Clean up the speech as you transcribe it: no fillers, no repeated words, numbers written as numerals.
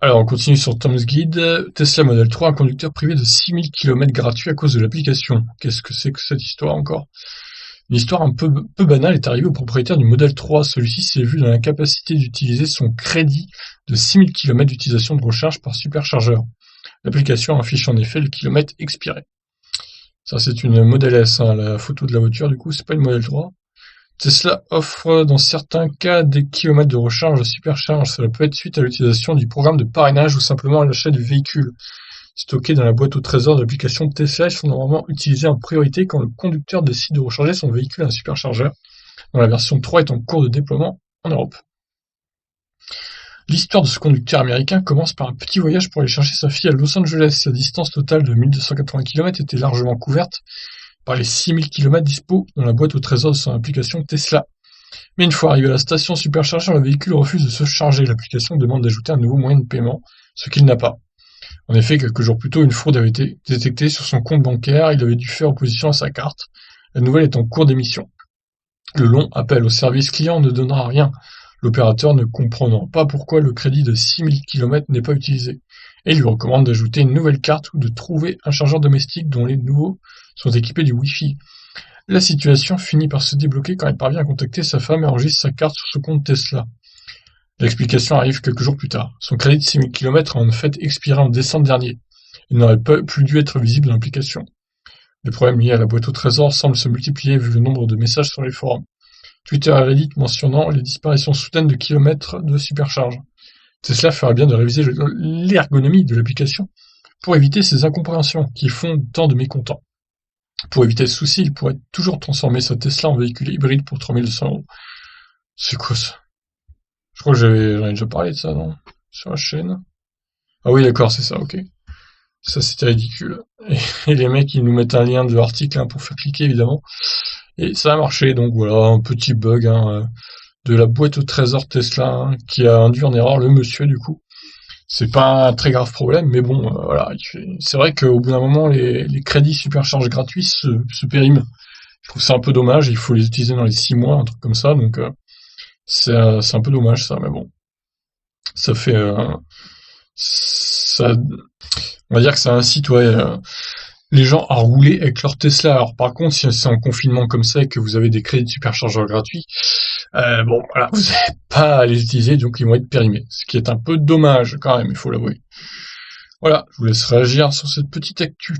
Alors, on continue sur Tom's Guide. Tesla Model 3, un conducteur privé de 6000 km gratuits à cause de l'application. Qu'est-ce que c'est que cette histoire encore? Une histoire un peu banale est arrivée au propriétaire du Model 3. Celui-ci s'est vu dans l'incapacité d'utiliser son crédit de 6000 km d'utilisation de recharge par superchargeur. L'application affiche en effet le kilomètre expiré. Ça, c'est une Model S, hein, la photo de la voiture, du coup, c'est pas une Model 3. Tesla offre dans certains cas des kilomètres de recharge de supercharge. Cela peut être suite à l'utilisation du programme de parrainage ou simplement à l'achat du véhicule. Stockés dans la boîte au trésor de l'application Tesla, ils sont normalement utilisés en priorité quand le conducteur décide de recharger son véhicule à un superchargeur, dont la version 3 est en cours de déploiement en Europe. L'histoire de ce conducteur américain commence par un petit voyage pour aller chercher sa fille à Los Angeles. Sa distance totale de 1280 km était largement couverte par les 6000 km dispo dans la boîte au trésor de son application Tesla. Mais une fois arrivé à la station superchargeur, le véhicule refuse de se charger. L'application demande d'ajouter un nouveau moyen de paiement, ce qu'il n'a pas. En effet, quelques jours plus tôt, une fraude avait été détectée sur son compte bancaire. Il avait dû faire opposition à sa carte. La nouvelle est en cours d'émission. Le long appel au service client ne donnera rien, l'opérateur ne comprenant pas pourquoi le crédit de 6000 km n'est pas utilisé, et lui recommande d'ajouter une nouvelle carte ou de trouver un chargeur domestique dont les nouveaux sont équipés du Wi-Fi. La situation finit par se débloquer quand il parvient à contacter sa femme et enregistre sa carte sur son compte Tesla. L'explication arrive quelques jours plus tard. Son crédit de 6000 km a en fait expiré en décembre dernier. Il n'aurait pas plus dû être visible dans l'application. Les problèmes liés à la boîte au trésor semblent se multiplier vu le nombre de messages sur les forums. Twitter et Reddit mentionnant les disparitions soudaines de kilomètres de supercharge. Tesla ferait bien de réviser l'ergonomie de l'application pour éviter ces incompréhensions qui font tant de mécontents. Pour éviter ce souci, il pourrait toujours transformer sa Tesla en véhicule hybride pour 3200€. C'est quoi ça? Je crois que j'en ai déjà parlé de ça, non? Sur la chaîne. Ah oui, d'accord, c'est ça, ok. Ça, c'était ridicule. Et les mecs, ils nous mettent un lien de l'article hein, pour faire cliquer, évidemment. Et ça a marché, donc voilà, un petit bug hein, de la boîte au trésor Tesla hein, qui a induit en erreur le monsieur, du coup. C'est pas un très grave problème, mais bon, voilà. C'est vrai qu'au bout d'un moment, les crédits supercharge gratuits se périment. Je trouve ça un peu dommage, il faut les utiliser dans les 6 mois, un truc comme ça, donc c'est un peu dommage ça, mais bon. Ça fait... ça, on va dire que ça incite les gens à rouler avec leur Tesla. Alors par contre, si c'est en confinement comme ça et que vous avez des crédits de superchargeur gratuits, bon, voilà, vous n'avez pas à les utiliser, donc ils vont être périmés. Ce qui est un peu dommage quand même, il faut l'avouer. Voilà, je vous laisse réagir sur cette petite actu.